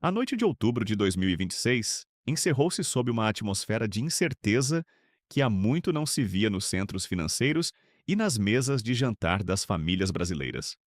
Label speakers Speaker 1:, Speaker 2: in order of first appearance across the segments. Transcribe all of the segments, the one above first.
Speaker 1: A noite de outubro de 2026 encerrou-se sob uma atmosfera de incerteza que há muito não se via nos centros financeiros e nas mesas de jantar das famílias brasileiras.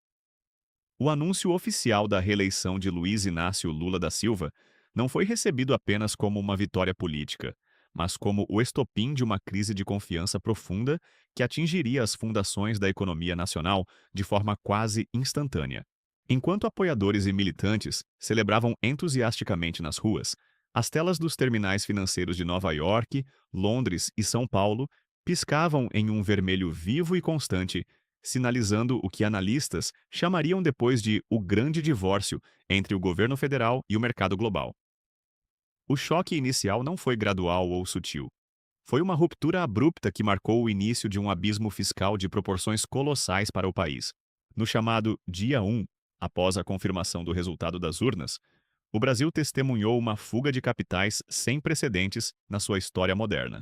Speaker 1: O anúncio oficial da reeleição de Luiz Inácio Lula da Silva não foi recebido apenas como uma vitória política, mas como o estopim de uma crise de confiança profunda que atingiria as fundações da economia nacional de forma quase instantânea. Enquanto apoiadores e militantes celebravam entusiasticamente nas ruas, as telas dos terminais financeiros de Nova York, Londres e São Paulo piscavam em um vermelho vivo e constante, sinalizando o que analistas chamariam depois de o grande divórcio entre o governo federal e o mercado global. O choque inicial não foi gradual ou sutil. Foi uma ruptura abrupta que marcou o início de um abismo fiscal de proporções colossais para o país. No chamado Dia 1, após a confirmação do resultado das urnas, o Brasil testemunhou uma fuga de capitais sem precedentes na sua história moderna.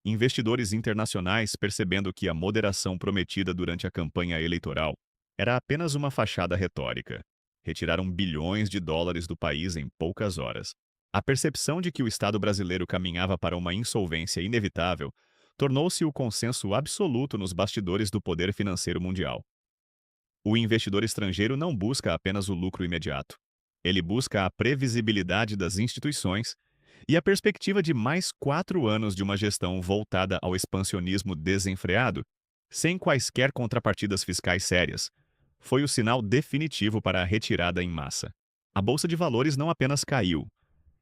Speaker 1: Investidores internacionais, percebendo que a moderação prometida durante a campanha eleitoral era apenas uma fachada retórica, retiraram bilhões de dólares do país em poucas horas. A percepção de que o Estado brasileiro caminhava para uma insolvência inevitável tornou-se o consenso absoluto nos bastidores do poder financeiro mundial. O investidor estrangeiro não busca apenas o lucro imediato. Ele busca a previsibilidade das instituições e a perspectiva de mais 4 anos de uma gestão voltada ao expansionismo desenfreado, sem quaisquer contrapartidas fiscais sérias, foi o sinal definitivo para a retirada em massa. A Bolsa de Valores não apenas caiu,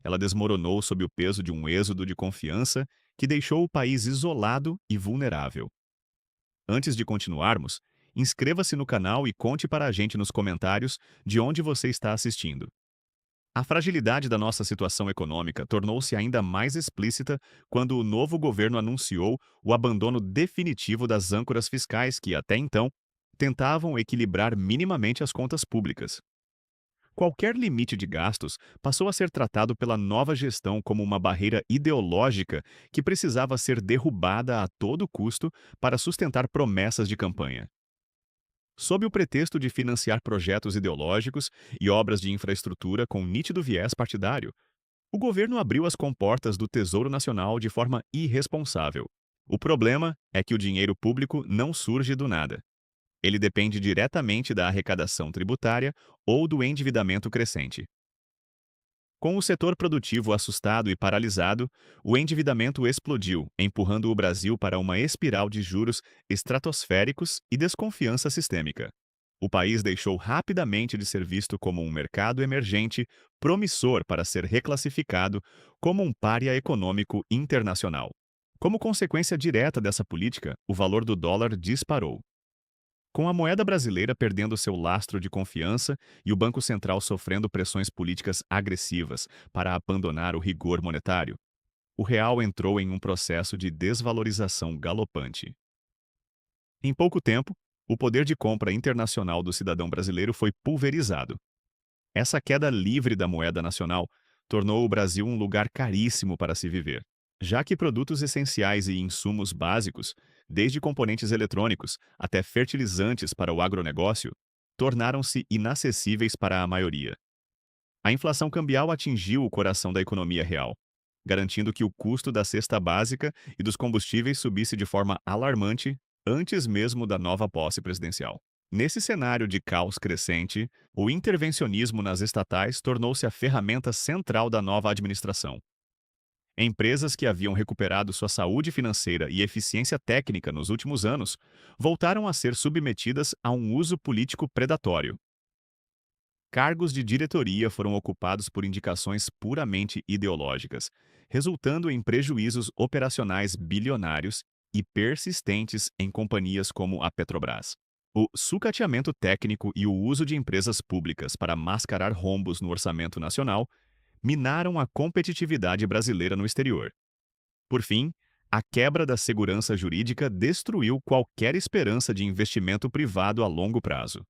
Speaker 1: ela desmoronou sob o peso de um êxodo de confiança que deixou o país isolado e vulnerável. Antes de continuarmos, inscreva-se no canal e conte para a gente nos comentários de onde você está assistindo. A fragilidade da nossa situação econômica tornou-se ainda mais explícita quando o novo governo anunciou o abandono definitivo das âncoras fiscais que, até então, tentavam equilibrar minimamente as contas públicas. Qualquer limite de gastos passou a ser tratado pela nova gestão como uma barreira ideológica que precisava ser derrubada a todo custo para sustentar promessas de campanha. Sob o pretexto de financiar projetos ideológicos e obras de infraestrutura com nítido viés partidário, o governo abriu as comportas do Tesouro Nacional de forma irresponsável. O problema é que o dinheiro público não surge do nada. Ele depende diretamente da arrecadação tributária ou do endividamento crescente. Com o setor produtivo assustado e paralisado, o endividamento explodiu, empurrando o Brasil para uma espiral de juros estratosféricos e desconfiança sistêmica. O país deixou rapidamente de ser visto como um mercado emergente, promissor para ser reclassificado como um pária econômico internacional. Como consequência direta dessa política, o valor do dólar disparou. Com a moeda brasileira perdendo seu lastro de confiança e o Banco Central sofrendo pressões políticas agressivas para abandonar o rigor monetário, o real entrou em um processo de desvalorização galopante. Em pouco tempo, o poder de compra internacional do cidadão brasileiro foi pulverizado. Essa queda livre da moeda nacional tornou o Brasil um lugar caríssimo para se viver, já que produtos essenciais e insumos básicos, desde componentes eletrônicos até fertilizantes para o agronegócio, tornaram-se inacessíveis para a maioria. A inflação cambial atingiu o coração da economia real, garantindo que o custo da cesta básica e dos combustíveis subisse de forma alarmante antes mesmo da nova posse presidencial. Nesse cenário de caos crescente, o intervencionismo nas estatais tornou-se a ferramenta central da nova administração. Empresas que haviam recuperado sua saúde financeira e eficiência técnica nos últimos anos voltaram a ser submetidas a um uso político predatório. Cargos de diretoria foram ocupados por indicações puramente ideológicas, resultando em prejuízos operacionais bilionários e persistentes em companhias como a Petrobras. O sucateamento técnico e o uso de empresas públicas para mascarar rombos no orçamento nacional minaram a competitividade brasileira no exterior. Por fim, a quebra da segurança jurídica destruiu qualquer esperança de investimento privado a longo prazo.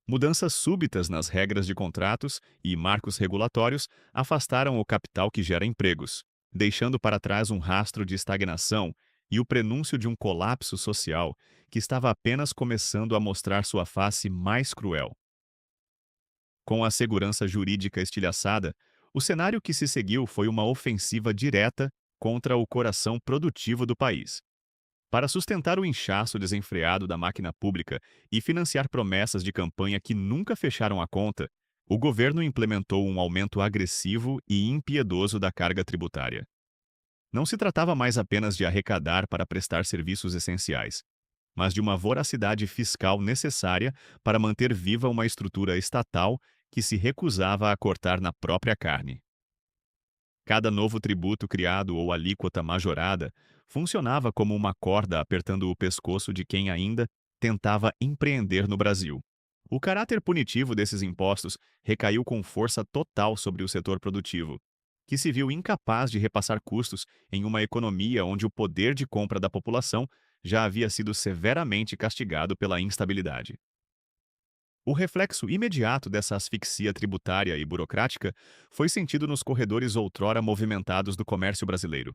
Speaker 1: Mudanças súbitas nas regras de contratos e marcos regulatórios afastaram o capital que gera empregos, deixando para trás um rastro de estagnação e o prenúncio de um colapso social que estava apenas começando a mostrar sua face mais cruel. Com a segurança jurídica estilhaçada, o cenário que se seguiu foi uma ofensiva direta contra o coração produtivo do país. Para sustentar o inchaço desenfreado da máquina pública e financiar promessas de campanha que nunca fecharam a conta, o governo implementou um aumento agressivo e impiedoso da carga tributária. Não se tratava mais apenas de arrecadar para prestar serviços essenciais, mas de uma voracidade fiscal necessária para manter viva uma estrutura estatal que se recusava a cortar na própria carne. Cada novo tributo criado ou alíquota majorada funcionava como uma corda apertando o pescoço de quem ainda tentava empreender no Brasil. O caráter punitivo desses impostos recaiu com força total sobre o setor produtivo, que se viu incapaz de repassar custos em uma economia onde o poder de compra da população já havia sido severamente castigado pela instabilidade. O reflexo imediato dessa asfixia tributária e burocrática foi sentido nos corredores outrora movimentados do comércio brasileiro.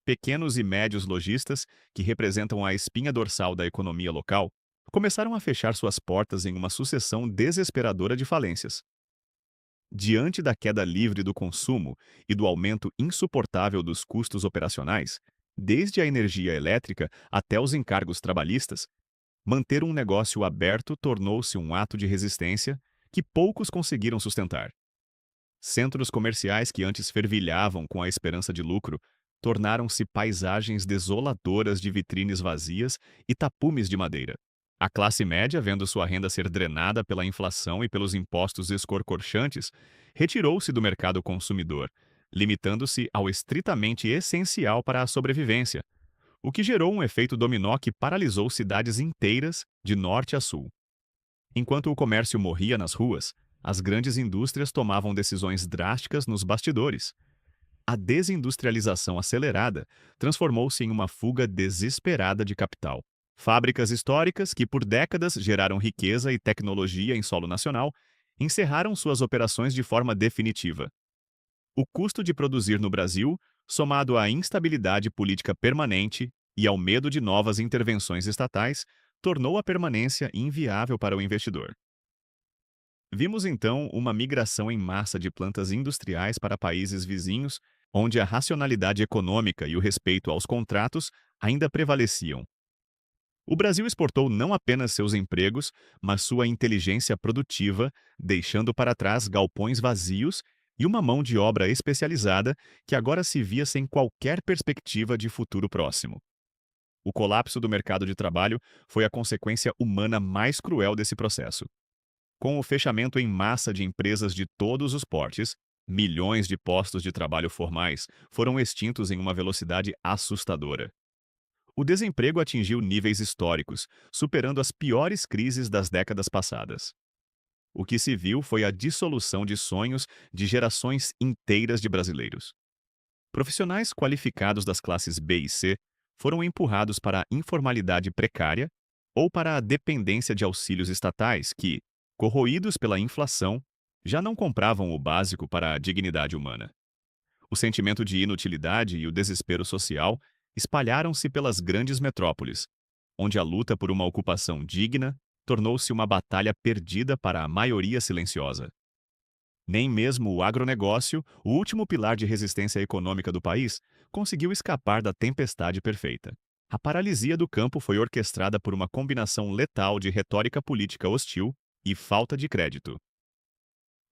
Speaker 1: Pequenos e médios lojistas, que representam a espinha dorsal da economia local, começaram a fechar suas portas em uma sucessão desesperadora de falências. Diante da queda livre do consumo e do aumento insuportável dos custos operacionais, desde a energia elétrica até os encargos trabalhistas, manter um negócio aberto tornou-se um ato de resistência que poucos conseguiram sustentar. Centros comerciais que antes fervilhavam com a esperança de lucro tornaram-se paisagens desoladoras de vitrines vazias e tapumes de madeira. A classe média, vendo sua renda ser drenada pela inflação e pelos impostos escorcorchantes, retirou-se do mercado consumidor, limitando-se ao estritamente essencial para a sobrevivência, o que gerou um efeito dominó que paralisou cidades inteiras de norte a sul. Enquanto o comércio morria nas ruas, as grandes indústrias tomavam decisões drásticas nos bastidores. A desindustrialização acelerada transformou-se em uma fuga desesperada de capital. Fábricas históricas que por décadas geraram riqueza e tecnologia em solo nacional encerraram suas operações de forma definitiva. O custo de produzir no Brasil, somado à instabilidade política permanente e ao medo de novas intervenções estatais, tornou a permanência inviável para o investidor. Vimos então uma migração em massa de plantas industriais para países vizinhos, onde a racionalidade econômica e o respeito aos contratos ainda prevaleciam. O Brasil exportou não apenas seus empregos, mas sua inteligência produtiva, deixando para trás galpões vazios e uma mão de obra especializada que agora se via sem qualquer perspectiva de futuro próximo. O colapso do mercado de trabalho foi a consequência humana mais cruel desse processo. Com o fechamento em massa de empresas de todos os portes, milhões de postos de trabalho formais foram extintos em uma velocidade assustadora. O desemprego atingiu níveis históricos, superando as piores crises das décadas passadas. O que se viu foi a dissolução de sonhos de gerações inteiras de brasileiros. Profissionais qualificados das classes B e C foram empurrados para a informalidade precária ou para a dependência de auxílios estatais que, corroídos pela inflação, já não compravam o básico para a dignidade humana. O sentimento de inutilidade e o desespero social espalharam-se pelas grandes metrópoles, onde a luta por uma ocupação digna tornou-se uma batalha perdida para a maioria silenciosa. Nem mesmo o agronegócio, o último pilar de resistência econômica do país, conseguiu escapar da tempestade perfeita. A paralisia do campo foi orquestrada por uma combinação letal de retórica política hostil e falta de crédito.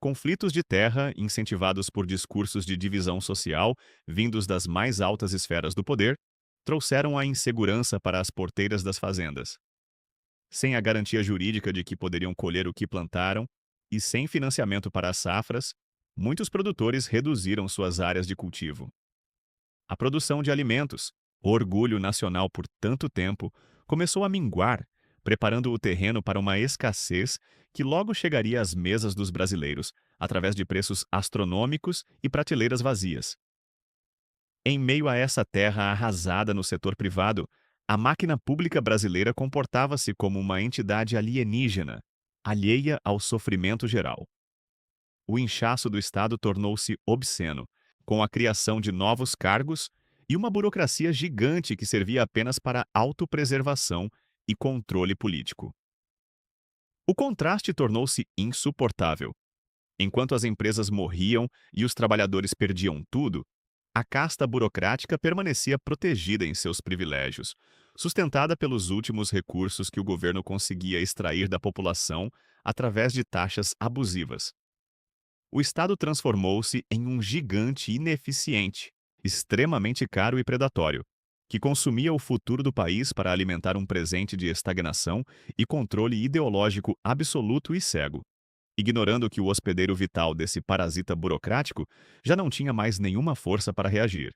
Speaker 1: Conflitos de terra, incentivados por discursos de divisão social vindos das mais altas esferas do poder, trouxeram a insegurança para as porteiras das fazendas. Sem a garantia jurídica de que poderiam colher o que plantaram e sem financiamento para as safras, muitos produtores reduziram suas áreas de cultivo. A produção de alimentos, o orgulho nacional por tanto tempo, começou a minguar, preparando o terreno para uma escassez que logo chegaria às mesas dos brasileiros, através de preços astronômicos e prateleiras vazias. Em meio a essa terra arrasada no setor privado, a máquina pública brasileira comportava-se como uma entidade alienígena, alheia ao sofrimento geral. O inchaço do Estado tornou-se obsceno, com a criação de novos cargos e uma burocracia gigante que servia apenas para autopreservação e controle político. O contraste tornou-se insuportável, Enquanto as empresas morriam e os trabalhadores perdiam tudo, a casta burocrática permanecia protegida em seus privilégios, sustentada pelos últimos recursos que o governo conseguia extrair da população através de taxas abusivas. O Estado transformou-se em um gigante ineficiente, extremamente caro e predatório, que consumia o futuro do país para alimentar um presente de estagnação e controle ideológico absoluto e cego, ignorando que o hospedeiro vital desse parasita burocrático já não tinha mais nenhuma força para reagir.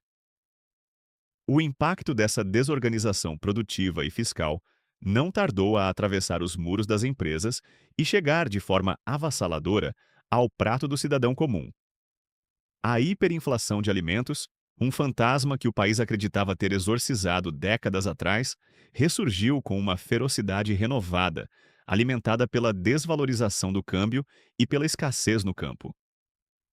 Speaker 1: O impacto dessa desorganização produtiva e fiscal não tardou a atravessar os muros das empresas e chegar de forma avassaladora ao prato do cidadão comum. A hiperinflação de alimentos, um fantasma que o país acreditava ter exorcizado décadas atrás, ressurgiu com uma ferocidade renovada, alimentada pela desvalorização do câmbio e pela escassez no campo.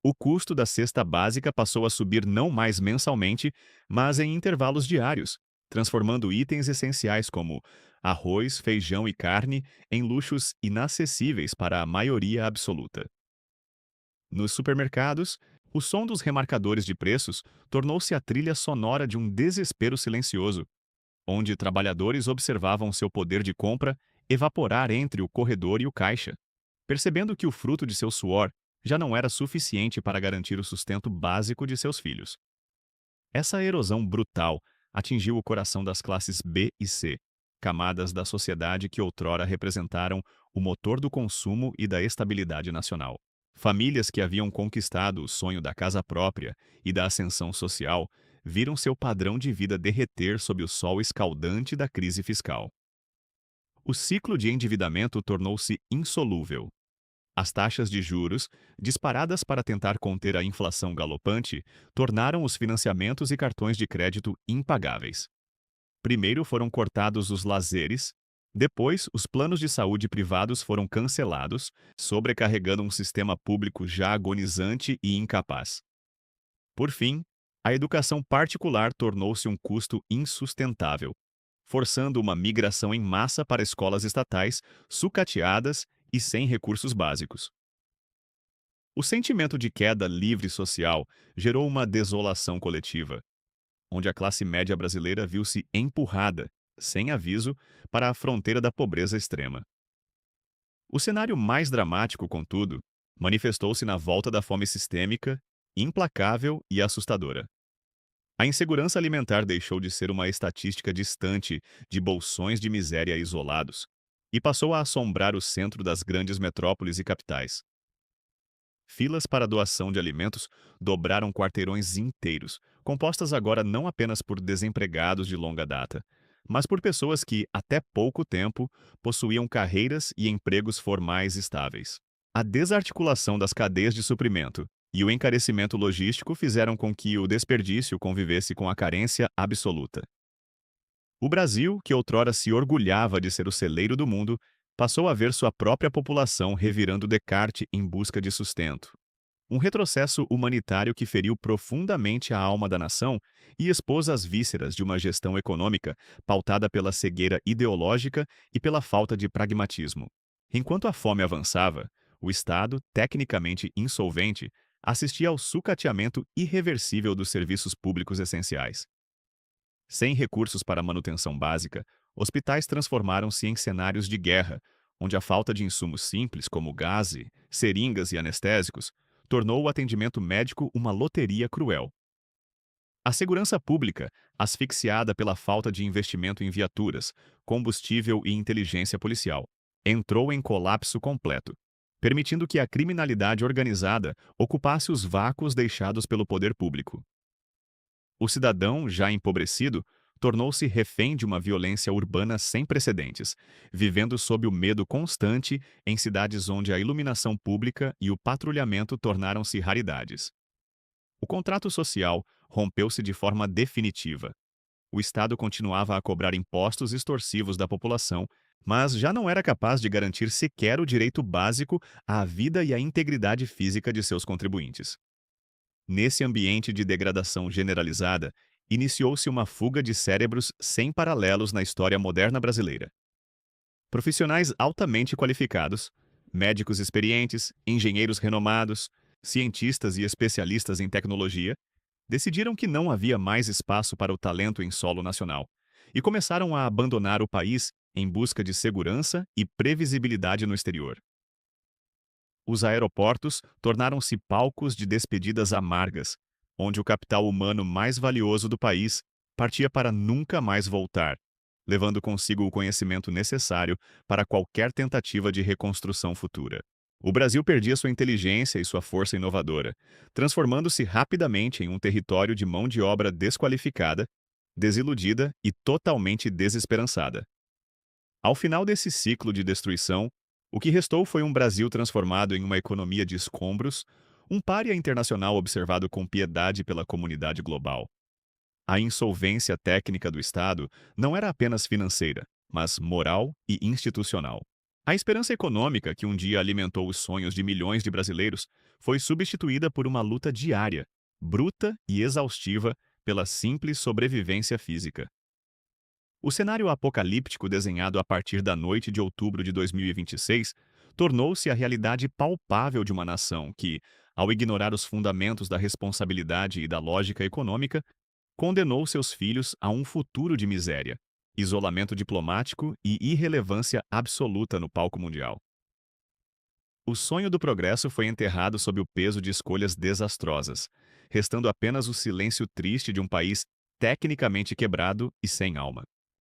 Speaker 1: O custo da cesta básica passou a subir não mais mensalmente, mas em intervalos diários, transformando itens essenciais como arroz, feijão e carne em luxos inacessíveis para a maioria absoluta. Nos supermercados, o som dos remarcadores de preços tornou-se a trilha sonora de um desespero silencioso, onde trabalhadores observavam seu poder de compra evaporar entre o corredor e o caixa, percebendo que o fruto de seu suor já não era suficiente para garantir o sustento básico de seus filhos. Essa erosão brutal atingiu o coração das classes B e C, camadas da sociedade que outrora representaram o motor do consumo e da estabilidade nacional. Famílias que haviam conquistado o sonho da casa própria e da ascensão social viram seu padrão de vida derreter sob o sol escaldante da crise fiscal. O ciclo de endividamento tornou-se insolúvel. As taxas de juros, disparadas para tentar conter a inflação galopante, tornaram os financiamentos e cartões de crédito impagáveis. Primeiro foram cortados os lazeres, depois os planos de saúde privados foram cancelados, sobrecarregando um sistema público já agonizante e incapaz. Por fim, a educação particular tornou-se um custo insustentável, forçando uma migração em massa para escolas estatais sucateadas e sem recursos básicos. O sentimento de queda livre social gerou uma desolação coletiva, onde a classe média brasileira viu-se empurrada, sem aviso, para a fronteira da pobreza extrema. O cenário mais dramático, contudo, manifestou-se na volta da fome sistêmica, implacável e assustadora. A insegurança alimentar deixou de ser uma estatística distante de bolsões de miséria isolados e passou a assombrar o centro das grandes metrópoles e capitais. Filas para doação de alimentos dobraram quarteirões inteiros, compostas agora não apenas por desempregados de longa data, mas por pessoas que, até pouco tempo, possuíam carreiras e empregos formais estáveis. A desarticulação das cadeias de suprimento e o encarecimento logístico fizeram com que o desperdício convivesse com a carência absoluta. O Brasil, que outrora se orgulhava de ser o celeiro do mundo, passou a ver sua própria população revirando Descartes em busca de sustento. Um retrocesso humanitário que feriu profundamente a alma da nação e expôs as vísceras de uma gestão econômica pautada pela cegueira ideológica e pela falta de pragmatismo. Enquanto a fome avançava, o Estado, tecnicamente insolvente, assistia ao sucateamento irreversível dos serviços públicos essenciais. Sem recursos para a manutenção básica, hospitais transformaram-se em cenários de guerra, onde a falta de insumos simples como gás, seringas e anestésicos tornou o atendimento médico uma loteria cruel. A segurança pública, asfixiada pela falta de investimento em viaturas, combustível e inteligência policial, entrou em colapso completo, permitindo que a criminalidade organizada ocupasse os vácuos deixados pelo poder público. O cidadão, já empobrecido, tornou-se refém de uma violência urbana sem precedentes, vivendo sob o medo constante em cidades onde a iluminação pública e o patrulhamento tornaram-se raridades. O contrato social rompeu-se de forma definitiva. O Estado continuava a cobrar impostos extorsivos da população, mas já não era capaz de garantir sequer o direito básico à vida e à integridade física de seus contribuintes. Nesse ambiente de degradação generalizada, iniciou-se uma fuga de cérebros sem paralelos na história moderna brasileira. Profissionais altamente qualificados, Médicos experientes, engenheiros renomados, cientistas e especialistas em tecnologia decidiram que não havia mais espaço para o talento em solo nacional e começaram a abandonar o país em busca de segurança e previsibilidade no exterior. Os aeroportos tornaram-se palcos de despedidas amargas, onde o capital humano mais valioso do país partia para nunca mais voltar, levando consigo o conhecimento necessário para qualquer tentativa de reconstrução futura. O Brasil perdia sua inteligência e sua força inovadora, transformando-se rapidamente em um território de mão de obra desqualificada, desiludida e totalmente desesperançada. Ao final desse ciclo de destruição, o que restou foi um Brasil transformado em uma economia de escombros, um pária internacional observado com piedade pela comunidade global. A insolvência técnica do Estado não era apenas financeira, mas moral e institucional. A esperança econômica que um dia alimentou os sonhos de milhões de brasileiros foi substituída por uma luta diária, bruta e exaustiva pela simples sobrevivência física. O cenário apocalíptico desenhado a partir da noite de outubro de 2026 tornou-se a realidade palpável de uma nação que, ao ignorar os fundamentos da responsabilidade e da lógica econômica, condenou seus filhos a um futuro de miséria, isolamento diplomático e irrelevância absoluta no palco mundial. O sonho do progresso foi enterrado sob o peso de escolhas desastrosas, restando apenas o silêncio triste de um país tecnicamente quebrado e sem alma.